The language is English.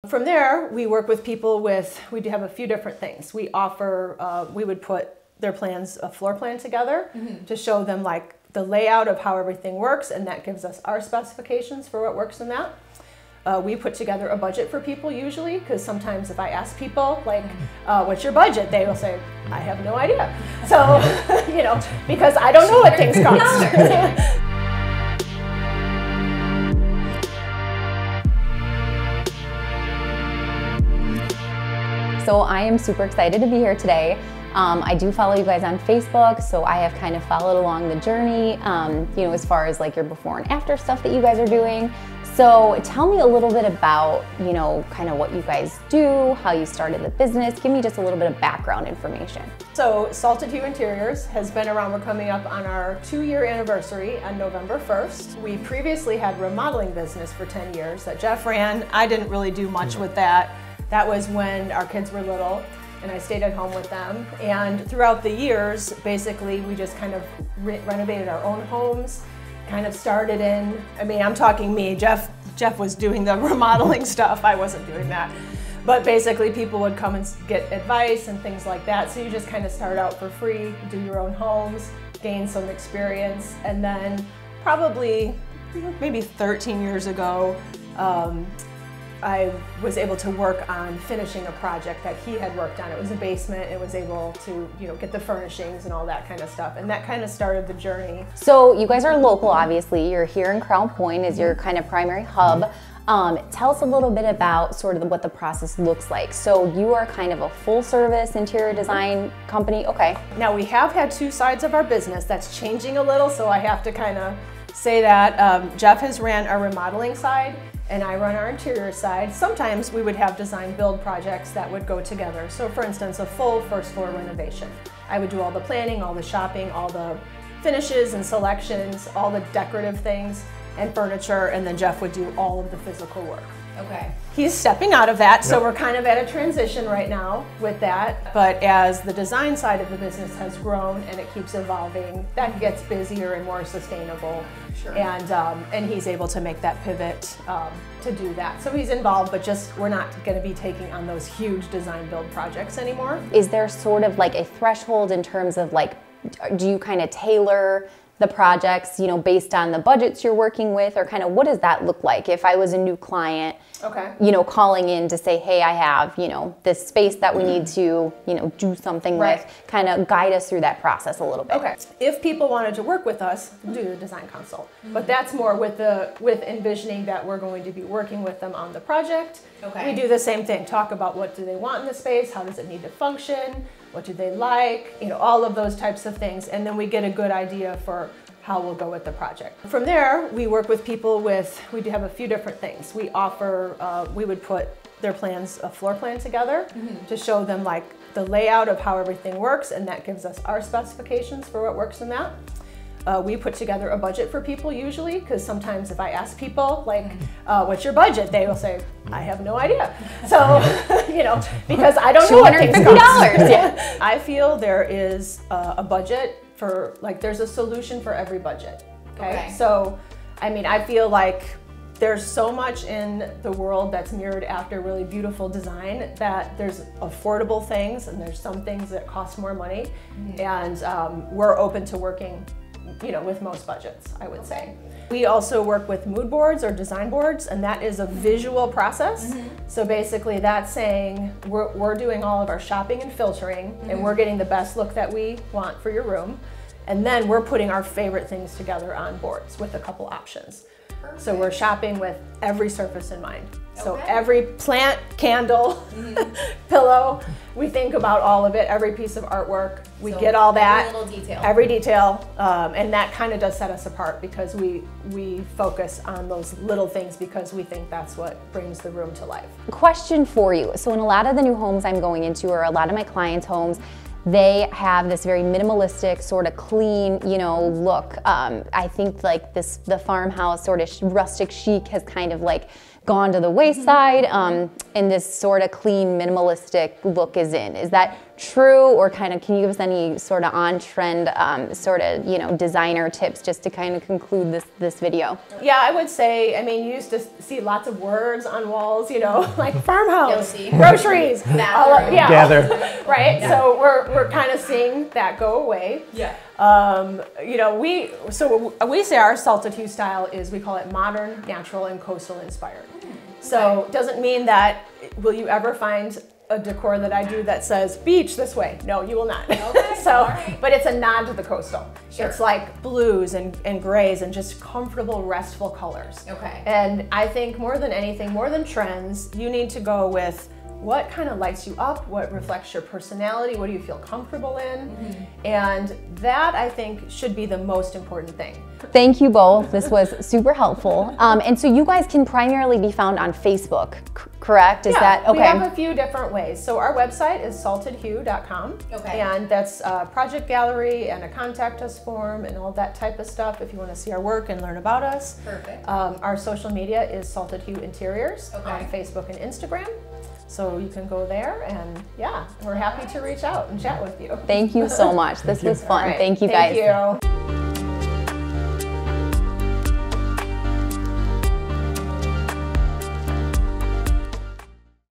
From there, we work with people we do have a few different things. We offer, we would put their plans, a floor plan together to show them like the layout of how everything works, and that gives us our specifications for what works in that. We put together a budget for people usually, because sometimes if I ask people like, what's your budget? They will say, I have no idea. So, you know, because I don't know what things cost. So I am super excited to be here today. I do follow you guys on Facebook, so I have kind of followed along the journey, you know, as far as like your before and after stuff that you guys are doing. So tell me a little bit about, you know, kind of what you guys do, how you started the business. Give me just a little bit of background information. So Salted Hue Interiors has been around. We're coming up on our 2-year anniversary on November 1st. We previously had remodeling business for 10 years that Jeff ran. I didn't really do much with that. That was when our kids were little and I stayed at home with them. And throughout the years, basically, we just kind of renovated our own homes, kind of started in, I mean, I'm talking me, Jeff was doing the remodeling stuff, I wasn't doing that. But basically people would come and get advice and things like that. So you just kind of start out for free, do your own homes, gain some experience. And then probably maybe 13 years ago, I was able to work on finishing a project that he had worked on. It was a basement. It was able to, you know, get the furnishings and all that kind of stuff. And that kind of started the journey. So you guys are local, obviously. You're here in Crown Point as your kind of primary hub. Tell us a little bit about sort of what the process looks like. So you are kind of a full service interior design company. Okay. Now we have had two sides of our business. That's changing a little, so I have to kind of say that. Jeff has ran our remodeling side, and I run our interior side. Sometimes we would have design build projects that would go together. So for instance, a full first floor renovation. I would do all the planning, all the shopping, all the finishes and selections, all the decorative things and furniture, and then Jeff would do all of the physical work. Okay. He's stepping out of that, so we're kind of at a transition right now with that. But as the design side of the business has grown and it keeps evolving, that gets busier and more sustainable. Sure. And he's able to make that pivot to do that. So he's involved, but just we're not going to be taking on those huge design build projects anymore. Is there sort of like a threshold in terms of like, do you kind of tailor the projects, you know, based on the budgets you're working with, or kind of what does that look like? If I was a new client, okay, you know, calling in to say, hey, I have, you know, this space that we need to, you know, do something with, kind of guide us through that process a little bit. Okay. If people wanted to work with us, do the design consult. But that's more with envisioning that we're going to be working with them on the project. Okay. We do the same thing, talk about what do they want in the space, how does it need to function, what do they like, you know, all of those types of things, and then we get a good idea for how we'll go with the project. From there, we work with people we do have a few different things. We offer, we would put their plans, a floor plan together to show them like the layout of how everything works, and that gives us our specifications for what works in that. We put together a budget for people usually, because sometimes if I ask people like, what's your budget? They will say, I have no idea. So, you know, because I don't know what things cost. Yeah. I feel there is a budget for, like, there's a solution for every budget. Okay. So, I mean, I feel like there's so much in the world that's mirrored after really beautiful design that there's affordable things and there's some things that cost more money. And we're open to working, you know, with most budgets, I would say. We also work with mood boards or design boards, and that is a visual process. So basically that's saying we're doing all of our shopping and filtering, and we're getting the best look that we want for your room. And then we're putting our favorite things together on boards with a couple options. Perfect. So we're shopping with every surface in mind. So every plant, candle, pillow, we think about all of it, every piece of artwork, we get all that. Every little detail. Every detail, and that kind of does set us apart because we focus on those little things because we think that's what brings the room to life. Question for you. So in a lot of the new homes I'm going into, or a lot of my clients' homes, they have this very minimalistic, sort of clean, you know, look. I think like the farmhouse sort of rustic chic has kind of like gone to the wayside, and this sort of clean, minimalistic look is in. Is that true, or kind of can you give us any sort of on-trend sort of, you know, designer tips just to kind of conclude this video? Yeah, I would say, I mean, you used to see lots of words on walls, you know, like farmhouse, groceries, gather. Right? Yeah. So we're kind of seeing that go away. Yeah. You know, we say our Salted Hue style is, we call it modern, natural, and coastal inspired. So it doesn't mean that, will you ever find a decor that I do that says beach this way? No, you will not. Okay. So, but it's a nod to the coastal. Sure. It's like blues and grays and just comfortable, restful colors. Okay. And I think more than anything, more than trends, you need to go with what kind of lights you up, what reflects your personality, what do you feel comfortable in? And that, I think, should be the most important thing. Thank you both. This was super helpful. And so you guys can primarily be found on Facebook, correct? Is that okay? We have a few different ways. So our website is saltedhue.com. Okay. And that's a project gallery and a contact us form and all that type of stuff if you want to see our work and learn about us. Perfect. Our social media is Salted Hue Interiors Okay. on Facebook and Instagram. So you can go there, and yeah, we're happy to reach out and chat with you. Thank you so much. This was fun. All right. Thank you guys. Thank you.